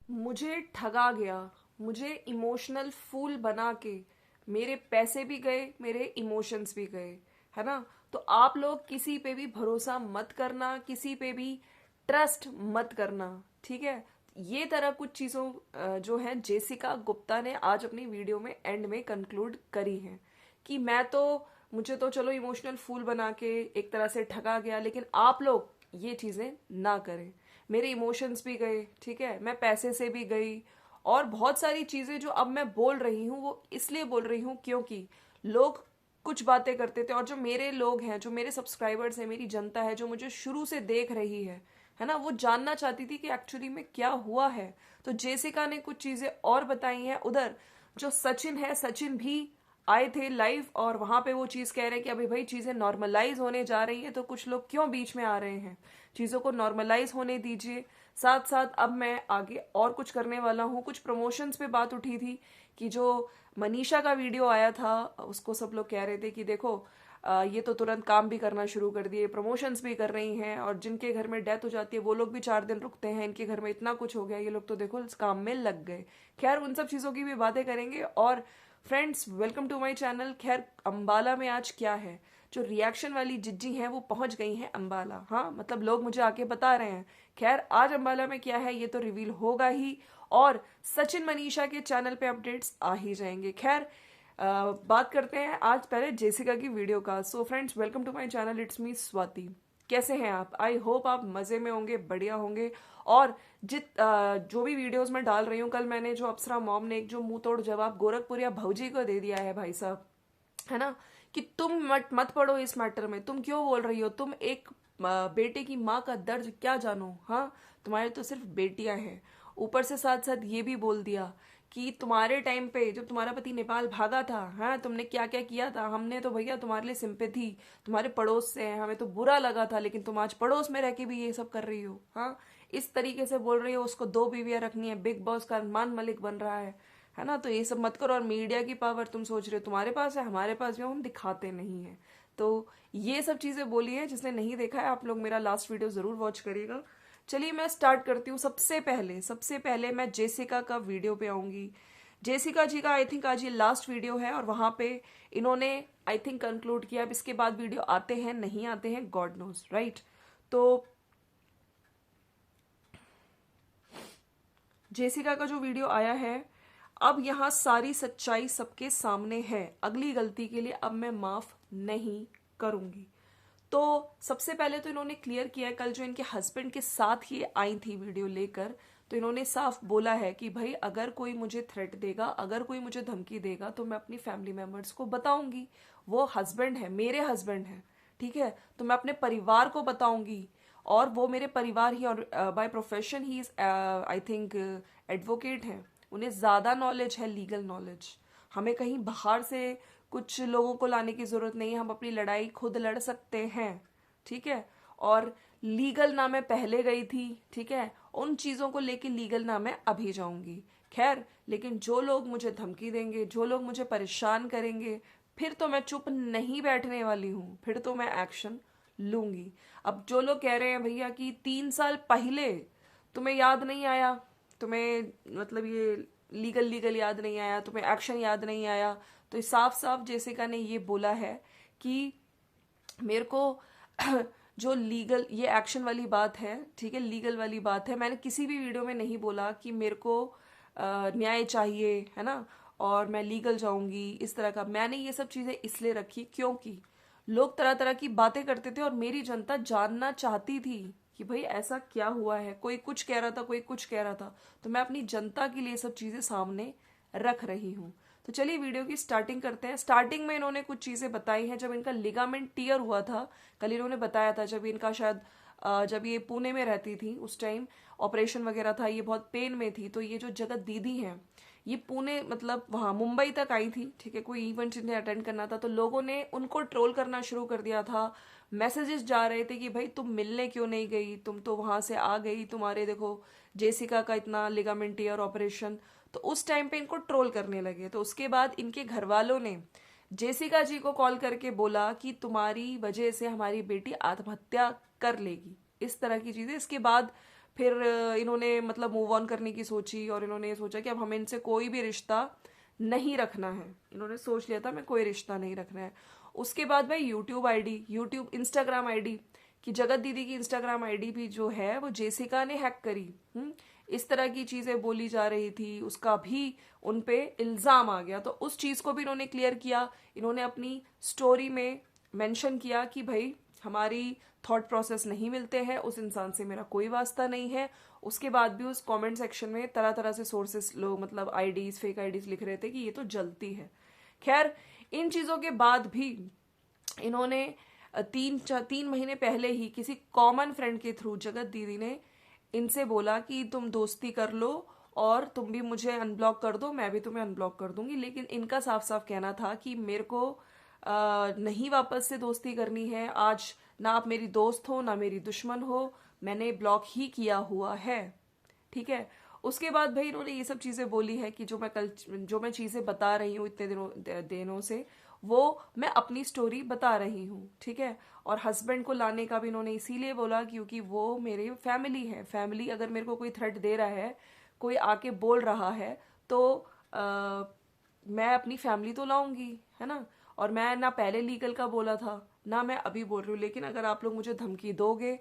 मुझे ठगा गया, मुझे इमोशनल फूल बना के मेरे पैसे भी गए, मेरे इमोशंस भी गए, है ना। तो आप लोग किसी पे भी भरोसा मत करना, किसी पे भी ट्रस्ट मत करना, ठीक है। ये तरह कुछ चीज़ों जो है जेसिका गुप्ता ने आज अपनी वीडियो में एंड में कंक्लूड करी है कि मुझे तो चलो इमोशनल फूल बना के एक तरह से ठगा गया, लेकिन आप लोग ये चीज़ें ना करें। मेरे इमोशंस भी गए, ठीक है, मैं पैसे से भी गई, और बहुत सारी चीज़ें जो अब मैं बोल रही हूँ वो इसलिए बोल रही हूँ क्योंकि लोग कुछ बातें करते थे, और जो मेरे लोग हैं, जो मेरे सब्सक्राइबर्स हैं, मेरी जनता है जो मुझे शुरू से देख रही है ना, वो जानना चाहती थी कि एक्चुअली में क्या हुआ है। तो जेसिका ने कुछ चीज़ें और बताई हैं। उधर जो सचिन है, सचिन भी आए थे लाइव, और वहां पे वो चीज कह रहे हैं कि अभी भाई चीजें नॉर्मलाइज होने जा रही है, तो कुछ लोग क्यों बीच में आ रहे हैं, चीजों को नॉर्मलाइज होने दीजिए। साथ साथ अब मैं आगे और कुछ करने वाला हूँ। कुछ प्रमोशंस पे बात उठी थी कि जो मनीषा का वीडियो आया था उसको सब लोग कह रहे थे कि देखो ये तो तुरंत काम भी करना शुरू कर दिए, प्रमोशंस भी कर रही हैं, और जिनके घर में डेथ हो जाती है वो लोग भी 4 दिन रुकते हैं, इनके घर में इतना कुछ हो गया, ये लोग तो देखो इस काम में लग गए। खैर उन सब चीज़ों की भी बातें करेंगे। और friends, welcome to my channel. खैर अंबाला में आज क्या है, जो रिएक्शन वाली जिज्जी हैं वो पहुंच गई हैं अंबाला, हाँ मतलब लोग मुझे आके बता रहे हैं। खैर आज अंबाला में क्या है ये तो रिवील होगा ही, और सचिन मनीषा के चैनल पे अपडेट्स आ ही जाएंगे। खैर बात करते हैं आज पहले जेसिका की वीडियो का। So friends, welcome to my channel, it's me Swati. कैसे हैं आप? आई होप आप मजे में होंगे, बढ़िया होंगे। और जो भी वीडियोस मैं डाल रही हूँ, कल मैंने जो अप्सरा मॉम ने एक जो मुंह तोड़ जवाब गोरखपुरिया भौजी को दे दिया है भाई साहब, है ना, कि तुम मत मत पढ़ो इस मैटर में, तुम क्यों बोल रही हो, तुम एक बेटे की माँ का दर्द क्या जानो, हाँ तुम्हारे तो सिर्फ बेटियां हैं। ऊपर से साथ साथ ये भी बोल दिया कि तुम्हारे टाइम पे जब तुम्हारा पति नेपाल भागा था, हाँ तुमने क्या क्या किया था, हमने तो भैया तुम्हारे लिए सिंपैथी, तुम्हारे पड़ोस से हैं, हमें तो बुरा लगा था, लेकिन तुम आज पड़ोस में रह के भी ये सब कर रही हो, हाँ इस तरीके से बोल रही हो। उसको 2 बीवियां रखनी है, बिग बॉस का अरमान मलिक बन रहा है ना। तो ये सब मत करो। और मीडिया की पावर तुम सोच रहे हो तुम्हारे पास है, हमारे पास भी, हम दिखाते नहीं है। तो ये सब चीजें बोली है। जिसने नहीं देखा है आप लोग मेरा लास्ट वीडियो जरूर वॉच करिएगा। चलिए मैं स्टार्ट करती हूँ। सबसे पहले मैं जेसिका का वीडियो पे आऊंगी। जेसिका जी का आई थिंक आज ये लास्ट वीडियो है, और वहां पे इन्होंने आई थिंक कंक्लूड किया। अब इसके बाद वीडियो आते हैं नहीं आते हैं, गॉड नोज, राइट। तो जेसिका का जो वीडियो आया है, अब यहाँ सारी सच्चाई सबके सामने है, अगली गलती के लिए अब मैं माफ नहीं करूंगी। तो सबसे पहले तो इन्होंने क्लियर किया है, कल जो इनके हस्बैंड के साथ ये आई थी वीडियो लेकर, तो इन्होंने साफ बोला है कि भाई अगर कोई मुझे थ्रेट देगा, अगर कोई मुझे धमकी देगा, तो मैं अपनी फैमिली मेंबर्स को बताऊंगी। वो हस्बैंड है, मेरे हस्बैंड है, ठीक है, तो मैं अपने परिवार को बताऊंगी। और वो मेरे परिवार ही, और by profession he is I think advocate हैं, उन्हें ज़्यादा नॉलेज है, लीगल नॉलेज। हमें कहीं बाहर से कुछ लोगों को लाने की ज़रूरत नहीं है, हम अपनी लड़ाई खुद लड़ सकते हैं, ठीक है। और लीगल ना मैं पहले गई थी, ठीक है, उन चीज़ों को लेके लीगल ना मैं अभी जाऊंगी। खैर लेकिन जो लोग मुझे धमकी देंगे, जो लोग मुझे परेशान करेंगे, फिर तो मैं चुप नहीं बैठने वाली हूँ, फिर तो मैं एक्शन लूंगी। अब जो लोग कह रहे हैं भैया कि 3 साल पहले तुम्हें याद नहीं आया, तुम्हें मतलब ये लीगल याद नहीं आया, तुम्हें एक्शन याद नहीं आया, तो साफ साफ जेसिका ने ये बोला है कि मेरे को जो लीगल ये एक्शन वाली बात है, ठीक है, लीगल वाली बात है, मैंने किसी भी वीडियो में नहीं बोला कि मेरे को न्याय चाहिए, है ना, और मैं लीगल जाऊंगी इस तरह का। मैंने ये सब चीज़ें इसलिए रखी क्योंकि लोग तरह तरह की बातें करते थे, और मेरी जनता जानना चाहती थी कि भाई ऐसा क्या हुआ है, कोई कुछ कह रहा था, कोई कुछ कह रहा था, तो मैं अपनी जनता के लिए सब चीज़ें सामने रख रही हूँ। तो चलिए वीडियो की स्टार्टिंग करते हैं। स्टार्टिंग में इन्होंने कुछ चीज़ें बताई हैं। जब इनका लिगामेंट टीयर हुआ था, कल इन्होंने बताया था, जब इनका शायद जब ये पुणे में रहती थी उस टाइम ऑपरेशन वगैरह था, ये बहुत पेन में थी, तो ये जो जगत दीदी हैं ये पुणे मतलब वहाँ मुंबई तक आई थी, ठीक है, कोई इवेंट इन्हें अटेंड करना था, तो लोगों ने उनको ट्रोल करना शुरू कर दिया था। मैसेजेस जा रहे थे कि भाई तुम मिलने क्यों नहीं गई, तुम तो वहां से आ गई, तुम्हारे देखो जेसिका का इतना लिगामेंट टीयर ऑपरेशन। तो उस टाइम पे इनको ट्रोल करने लगे। तो उसके बाद इनके घर वालों ने जेसिका जी को कॉल करके बोला कि तुम्हारी वजह से हमारी बेटी आत्महत्या कर लेगी, इस तरह की चीजें। इसके बाद फिर इन्होंने मतलब मूव ऑन करने की सोची और इन्होंने सोचा कि अब हमें इनसे कोई भी रिश्ता नहीं रखना है। इन्होंने सोच लिया था मैं कोई रिश्ता नहीं रखना है। उसके बाद भाई YouTube ID, YouTube Instagram ID, कि जगत दीदी की इंस्टाग्राम आईडी भी जो है वो जेसिका ने हैक करी। इस तरह की चीजें बोली जा रही थी, उसका भी उन पे इल्जाम आ गया। तो उस चीज को भी इन्होंने क्लियर किया। इन्होंने अपनी स्टोरी में मेंशन किया कि भाई हमारी थॉट प्रोसेस नहीं मिलते हैं, उस इंसान से मेरा कोई वास्ता नहीं है। उसके बाद भी उस कमेंट सेक्शन में तरह तरह से सोर्सेस लोग मतलब आईडीज, फेक आईडीज लिख रहे थे कि ये तो जलती है। खैर, इन चीजों के बाद भी इन्होंने 3 महीने पहले ही किसी कॉमन फ्रेंड के थ्रू जगत दीदी ने इनसे बोला कि तुम दोस्ती कर लो और तुम भी मुझे अनब्लॉक कर दो, मैं भी तुम्हें अनब्लॉक कर दूंगी। लेकिन इनका साफ साफ कहना था कि मेरे को नहीं वापस से दोस्ती करनी है। आज ना आप मेरी दोस्त हो ना मेरी दुश्मन हो, मैंने ब्लॉक ही किया हुआ है। ठीक है। उसके बाद भाई इन्होंने ये सब चीजें बोली है कि जो मैं चीजें बता रही हूँ इतने दिनों से, वो मैं अपनी स्टोरी बता रही हूँ। ठीक है। और हस्बैंड को लाने का भी इन्होंने इसीलिए बोला क्योंकि वो मेरे फैमिली है। फैमिली अगर मेरे को कोई थ्रेट दे रहा है, कोई आके बोल रहा है, तो मैं अपनी फैमिली तो लाऊंगी, है ना। और मैं ना पहले लीगल का बोला था ना मैं अभी बोल रही हूँ, लेकिन अगर आप लोग मुझे धमकी दोगे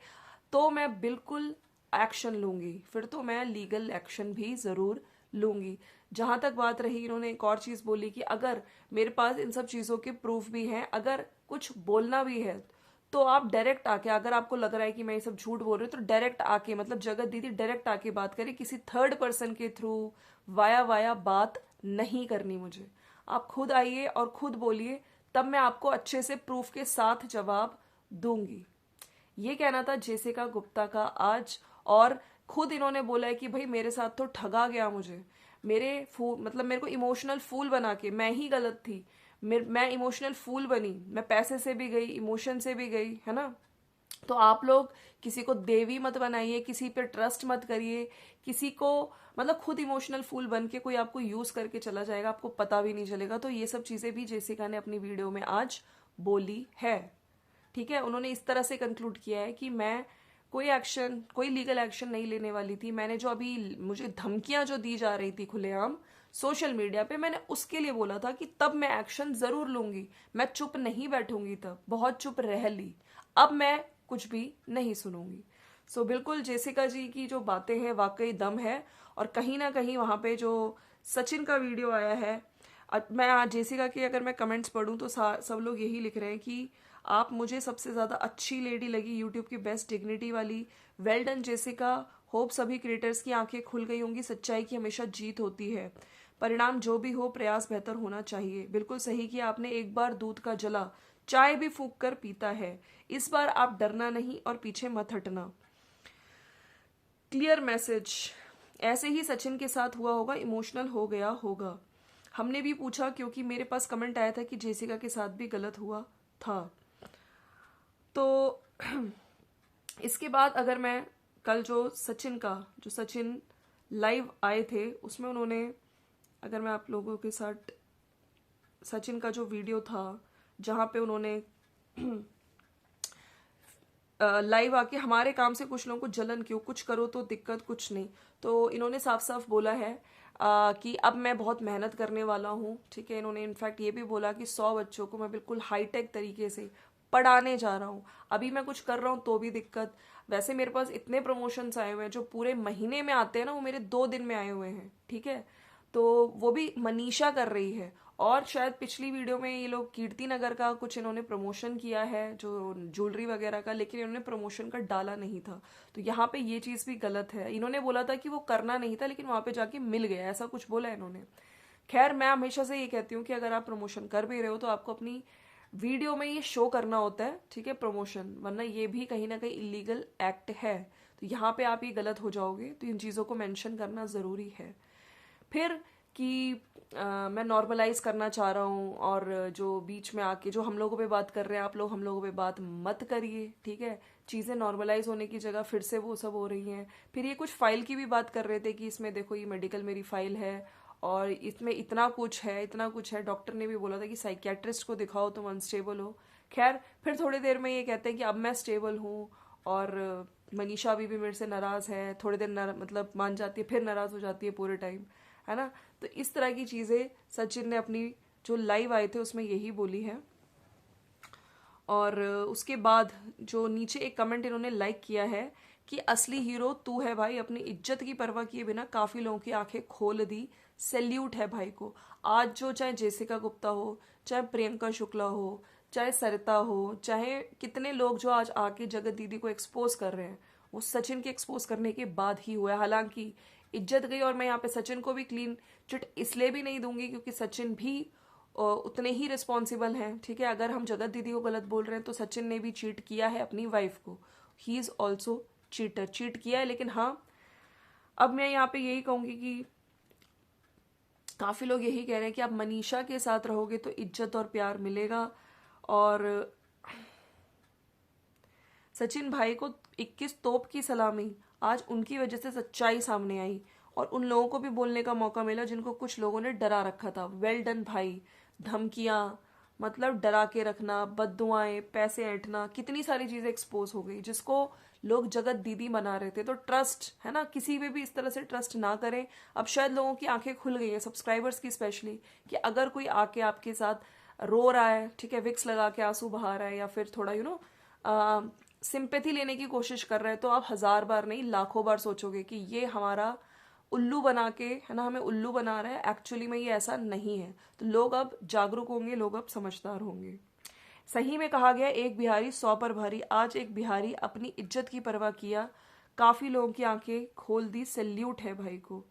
तो मैं बिल्कुल एक्शन लूंगी, फिर तो मैं लीगल एक्शन भी जरूर लूंगी। जहां तक बात रही, इन्होंने एक और चीज बोली कि अगर मेरे पास इन सब चीजों के प्रूफ भी हैं, अगर कुछ बोलना भी है तो आप डायरेक्ट आके, अगर आपको लग रहा है कि मैं ये सब झूठ बोल रही हूँ तो डायरेक्ट आके, मतलब जगत दीदी डायरेक्ट आके बात करे, किसी थर्ड पर्सन के थ्रू वाया वाया बात नहीं करनी मुझे। आप खुद आइए और खुद बोलिए, तब मैं आपको अच्छे से प्रूफ के साथ जवाब दूंगी। ये कहना था जेसिका गुप्ता का आज। और खुद इन्होंने बोला है कि भाई मेरे साथ तो ठगा गया मुझे, मतलब मेरे को इमोशनल फूल बना के, मैं ही गलत थी, मैं इमोशनल फूल बनी, मैं पैसे से भी गई, इमोशन से भी गई, है ना। तो आप लोग किसी को देवी मत बनाइए, किसी पे ट्रस्ट मत करिए, किसी को मतलब खुद इमोशनल फूल बन के कोई आपको यूज करके चला जाएगा, आपको पता भी नहीं चलेगा। तो ये सब चीजें भी जेसिका ने अपनी वीडियो में आज बोली है। ठीक है। उन्होंने इस तरह से कंक्लूड किया है कि मैं कोई लीगल एक्शन नहीं लेने वाली थी। मैंने जो अभी मुझे धमकियां जो दी जा रही थी खुलेआम सोशल मीडिया पे, मैंने उसके लिए बोला था कि तब मैं एक्शन जरूर लूंगी, मैं चुप नहीं बैठूंगी, तब बहुत चुप रह ली, अब मैं कुछ भी नहीं सुनूंगी। सो बिल्कुल जेसिका जी की जो बातें हैं वाकई दम है। और कहीं ना कहीं वहां पे जो सचिन का वीडियो आया है, मैं आज जेसिका के अगर मैं कमेंट्स पढ़ूं तो सब लोग यही लिख रहे हैं कि आप मुझे सबसे ज्यादा अच्छी लेडी लगी, यूट्यूब की बेस्ट डिग्निटी वाली, वेल डन जेसिका, होप सभी क्रिएटर्स की आंखें खुल गई होंगी, सच्चाई की हमेशा जीत होती है, परिणाम जो भी हो प्रयास बेहतर होना चाहिए। बिल्कुल सही किया आपने, एक बार दूध का जला चाय भी फूंक कर पीता है, इस बार आप डरना नहीं और पीछे मत हटना। Clear message. ऐसे ही सचिन के साथ हुआ होगा, इमोशनल हो गया होगा। हमने भी पूछा क्योंकि मेरे पास कमेंट आया था कि जेसिका के साथ भी गलत हुआ था। तो इसके बाद अगर मैं कल जो सचिन लाइव आए थे उसमें उन्होंने, अगर मैं आप लोगों के साथ सचिन का जो वीडियो था जहां पे उन्होंने लाइव आके हमारे काम से कुछ लोगों को जलन क्यों, कुछ करो तो दिक्कत कुछ नहीं, तो इन्होंने साफ साफ बोला है कि अब मैं बहुत मेहनत करने वाला हूँ। ठीक है। इन्होंने इनफैक्ट ये भी बोला कि 100 बच्चों को मैं बिल्कुल हाईटेक तरीके से पढ़ाने जा रहा हूँ, अभी मैं कुछ कर रहा हूँ तो भी दिक्कत। वैसे मेरे पास इतने प्रमोशंस आए हुए हैं जो पूरे महीने में आते हैं ना, वो मेरे 2 दिन में आए हुए हैं। ठीक है। तो वो भी मनीषा कर रही है। और शायद पिछली वीडियो में ये लोग कीर्ति नगर का कुछ इन्होंने प्रमोशन किया है जो ज्वेलरी वगैरह का, लेकिन इन्होंने प्रमोशन का डाला नहीं था। तो यहाँ पे ये चीज भी गलत है। इन्होंने बोला था कि वो करना नहीं था लेकिन वहां पे जाके मिल गया, ऐसा कुछ बोला इन्होंने। खैर, मैं हमेशा से ये कहती हूँ कि अगर आप प्रमोशन कर भी रहे हो तो आपको अपनी वीडियो में ये शो करना होता है, ठीक है, प्रमोशन, वरना ये भी कहीं ना कहीं इलीगल एक्ट है। तो यहाँ पे आप ये गलत हो जाओगे, तो इन चीजों को मेंशन करना जरूरी है। फिर कि मैं नॉर्मलाइज करना चाह रहा हूँ, और जो बीच में आके जो हम लोगों पे बात कर रहे हैं आप लोग, हम लोगों पे बात मत करिए। ठीक है। चीजें नॉर्मलाइज होने की जगह फिर से वो सब हो रही हैं। फिर ये कुछ फाइल की भी बात कर रहे थे कि इसमें देखो ये मेडिकल मेरी फाइल है और इसमें इतना कुछ है, इतना कुछ है। डॉक्टर ने भी बोला था कि साइकियाट्रिस्ट को दिखाओ, तुम अनस्टेबल हो। खैर, फिर थोड़ी देर में ये कहते हैं कि अब मैं स्टेबल हूँ और मनीषा अभी भी मेरे से नाराज़ है, थोड़े दिन मतलब मान जाती है, फिर नाराज़ हो जाती है पूरे टाइम, है ना। तो इस तरह की चीज़ें सचिन ने अपनी जो लाइव आए थे उसमें यही बोली है। और उसके बाद जो नीचे एक कमेंट इन्होंने लाइक किया है कि असली हीरो तू है भाई, अपनी इज्जत की परवाह किए बिना काफ़ी लोगों की आंखें खोल दी, सैल्यूट है भाई को। आज जो चाहे जेसिका गुप्ता हो, चाहे प्रियंका शुक्ला हो, चाहे सरिता हो, चाहे कितने लोग जो आज आके जगत दीदी को एक्सपोज कर रहे हैं, वो सचिन के एक्सपोज करने के बाद ही हुआ है। हालांकि इज्जत गई, और मैं यहाँ पे सचिन को भी क्लीन चिट इसलिए भी नहीं दूंगी क्योंकि सचिन भी उतने ही रिस्पॉन्सिबल हैं, ठीक है। अगर हम जगत दीदी को गलत बोल रहे हैं तो सचिन ने भी चीट किया है अपनी वाइफ को, he is also cheater, cheat किया है। लेकिन हाँ, अब मैं यहाँ पे यही कहूंगी कि काफी लोग यही कह रहे हैं कि आप मनीषा के साथ रहोगे तो इज्जत और प्यार मिलेगा, और सचिन भाई को 21 तोप की सलामी, आज उनकी वजह से सच्चाई सामने आई और उन लोगों को भी बोलने का मौका मिला जिनको कुछ लोगों ने डरा रखा था। वेल डन भाई। धमकियां, मतलब डरा के रखना, बददुआएं, पैसे ऐंठना, कितनी सारी चीजें एक्सपोज हो गई जिसको लोग जगत दीदी बना रहे थे। तो ट्रस्ट है ना, किसी पे भी इस तरह से ट्रस्ट ना करें। अब शायद लोगों की आंखें खुल गई है, सब्सक्राइबर्स की स्पेशली, कि अगर कोई आके आपके साथ रो रहा है, ठीक है, विक्स लगा के आंसू बहा रहा है, या फिर थोड़ा सिंपैथी लेने की कोशिश कर रहे हैं, तो आप 1000 बार नहीं लाखों बार सोचोगे कि ये हमारा उल्लू बना के, है ना, हमें उल्लू बना रहा है, एक्चुअली में ये ऐसा नहीं है। तो लोग अब जागरूक होंगे, लोग अब समझदार होंगे। सही में कहा गया, एक बिहारी 100 पर भारी। आज एक बिहारी अपनी इज्जत की परवाह किया, काफी लोगों की आंखें खोल दी, सैल्यूट है भाई को।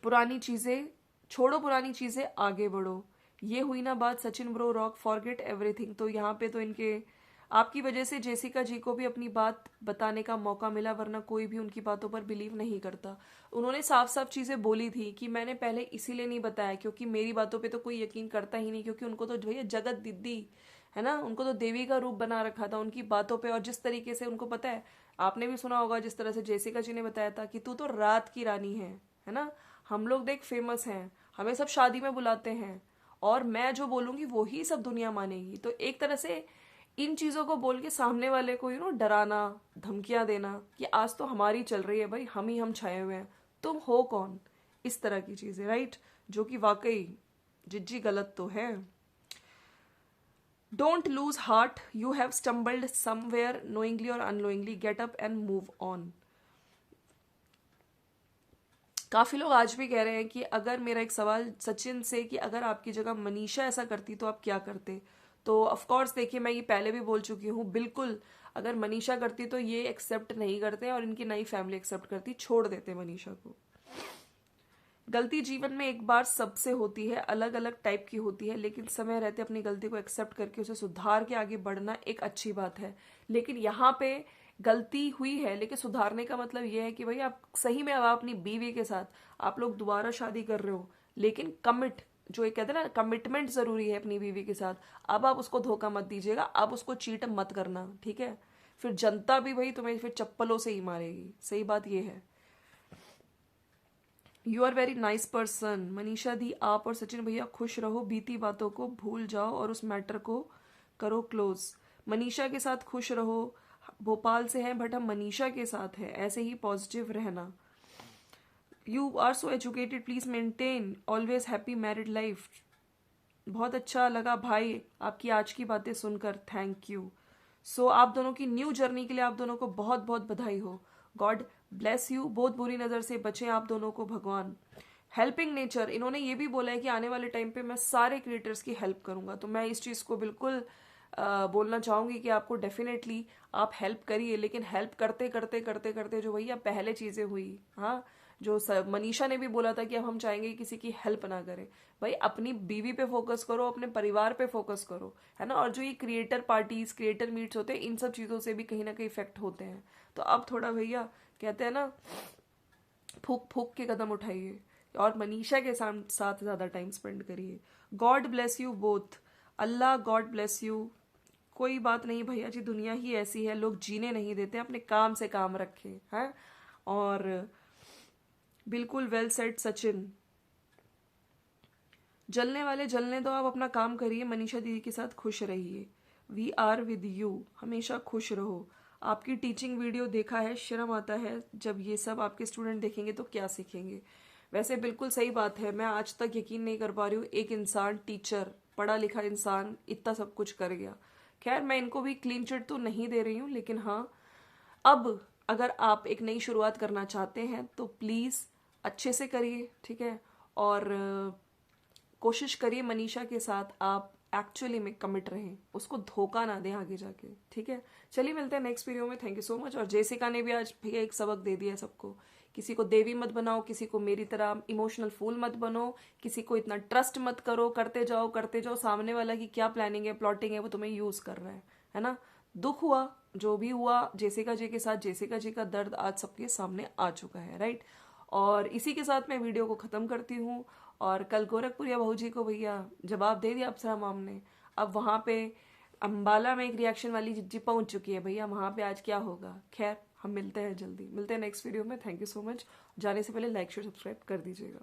पुरानी चीजें छोड़ो, पुरानी चीजें आगे बढ़ो, ये हुई ना बात Sachin bro rock, forget everything. तो यहाँ पे तो इनके आपकी वजह से जेसिका जी को भी अपनी बात बताने का मौका मिला, वरना कोई भी उनकी बातों पर बिलीव नहीं करता। उन्होंने साफ साफ चीजें बोली थी कि मैंने पहले इसीलिए नहीं बताया क्योंकि मेरी बातों पे तो कोई यकीन करता ही नहीं, क्योंकि उनको तो भैया जगत दीदी है ना, उनको तो देवी का रूप बना रखा था उनकी बातों पे। और जिस तरीके से उनको पता है, आपने भी सुना होगा जिस तरह से जेसिका जी ने बताया था कि तू तो रात की रानी है ना, हम लोग देख फेमस हैं, हमें सब शादी में बुलाते हैं, और मैं जो बोलूंगी वो ही सब दुनिया मानेगी। तो एक तरह से इन चीजों को बोल के सामने वाले को डराना, धमकियां देना कि आज तो हमारी चल रही है भाई, हम छाए हुए हैं, तुम हो कौन, इस तरह की चीजें, राइट, जो कि वाकई जिज्जी गलत तो है। Don't lose heart, you have stumbled somewhere knowingly और unknowingly, get up and move on. काफी लोग आज भी कह रहे हैं कि अगर मेरा एक सवाल सचिन से कि अगर आपकी जगह मनीषा ऐसा करती तो आप क्या करते। तो ऑफ कोर्स देखिए, मैं ये पहले भी बोल चुकी हूँ, बिल्कुल अगर मनीषा करती तो ये एक्सेप्ट नहीं करते और इनकी नई फैमिली एक्सेप्ट करती, छोड़ देते मनीषा को। गलती जीवन में एक बार सबसे होती है, अलग अलग टाइप की होती है, लेकिन समय रहते अपनी गलती को एक्सेप्ट करके उसे सुधार के आगे बढ़ना एक अच्छी बात है। लेकिन यहाँ पे गलती हुई है, लेकिन सुधारने का मतलब यह है कि भाई आप सही में, अब आप अपनी बीवी के साथ आप लोग दोबारा शादी कर रहे हो, लेकिन कमिट, जो एक कहते हैं ना, कमिटमेंट जरूरी है अपनी बीवी के साथ। अब आप उसको धोखा मत दीजिएगा, अब उसको चीट मत करना, ठीक है। फिर जनता भी भाई तुम्हें फिर चप्पलों से ही मारेगी, सही बात ये है। You are very nice person Manisha di, आप और सचिन भैया खुश रहो, बीती बातों को भूल जाओ और उस मैटर को करो क्लोज। मनीषा के साथ खुश रहो, भोपाल से हैं बट हम मनीषा के साथ हैं, ऐसे ही पॉजिटिव रहना। You are so educated, please maintain always happy married life. बहुत अच्छा लगा भाई आपकी आज की बातें सुनकर, थैंक यू। सो आप दोनों की न्यू जर्नी के लिए आप दोनों को बहुत बहुत बधाई हो। गॉड ब्लेस यू, बहुत बुरी नज़र से बचें आप दोनों को भगवान। हेल्पिंग नेचर, इन्होंने ये भी बोला है कि आने वाले टाइम पे मैं सारे क्रिएटर्स की हेल्प करूंगा, तो मैं इस चीज़ को बिल्कुल बोलना चाहूंगी कि आपको डेफिनेटली आप हेल्प करिए, लेकिन हेल्प करते करते करते करते जो भैया पहले चीज़ें हुई, हाँ, जो मनीषा ने भी बोला था कि अब हम चाहेंगे कि किसी की हेल्प ना करें। भाई अपनी बीवी पे फोकस करो, अपने परिवार पे फोकस करो, है ना। और जो ये क्रिएटर पार्टीज, क्रिएटर मीट्स होते हैं, इन सब चीज़ों से भी कहीं ना कहीं इफेक्ट होते हैं। तो अब थोड़ा भैया कहते हैं ना, फूक फूक के कदम उठाइए और मनीषा के साथ ज़्यादा टाइम स्पेंड करिए। God bless you both, Allah God bless you. कोई बात नहीं भैया जी, दुनिया ही ऐसी है, लोग जीने नहीं देते, अपने काम से काम रखे हैं। और बिल्कुल वेल सेड सचिन, जलने वाले जलने दो, आप अपना काम करिए, मनीषा दीदी के साथ खुश रहिए। We are with you. हमेशा खुश रहो। आपकी टीचिंग वीडियो देखा है, शर्म आता है, जब ये सब आपके स्टूडेंट देखेंगे तो क्या सीखेंगे। वैसे बिल्कुल सही बात है, मैं आज तक यकीन नहीं कर पा रही हूँ एक इंसान, टीचर, पढ़ा लिखा इंसान इतना सब कुछ कर गया। खैर मैं इनको भी क्लीन चिट तो नहीं दे रही हूँ, लेकिन हाँ, अब अगर आप एक नई शुरुआत करना चाहते हैं तो प्लीज़ अच्छे से करिए, ठीक है। और कोशिश करिए मनीषा के साथ आप एक्चुअली में कमिट रहें, उसको धोखा ना दें आगे जाके, ठीक है। चलिए मिलते हैं नेक्स्ट वीडियो में। Thank you so much. और जेसिका ने भी आज भैया एक सबक दे दिया है सबको। किसी को देवी मत बनाओ, किसी को मेरी तरह इमोशनल फूल मत बनो, किसी को इतना ट्रस्ट मत करो। करते जाओ, सामने वाला की क्या प्लानिंग है, प्लॉटिंग है, वो तुम्हें यूज कर रहा है ना। दुख हुआ, जो भी हुआ जेसिका जी के साथ, जेसिका जी का दर्द आज सबके सामने आ चुका है, राइट। और इसी के साथ मैं वीडियो को ख़त्म करती हूँ। और कल गोरखपुरिया बहू जी को भैया जवाब दे दिया अप्सरा मैम ने। अब वहाँ पे अम्बाला में एक रिएक्शन वाली जिज्जी पहुंच चुकी है भैया, वहाँ पे आज क्या होगा। खैर हम मिलते हैं जल्दी, मिलते हैं नेक्स्ट वीडियो में। Thank you so much. जाने से पहले लाइक शेयर सब्सक्राइब कर दीजिएगा।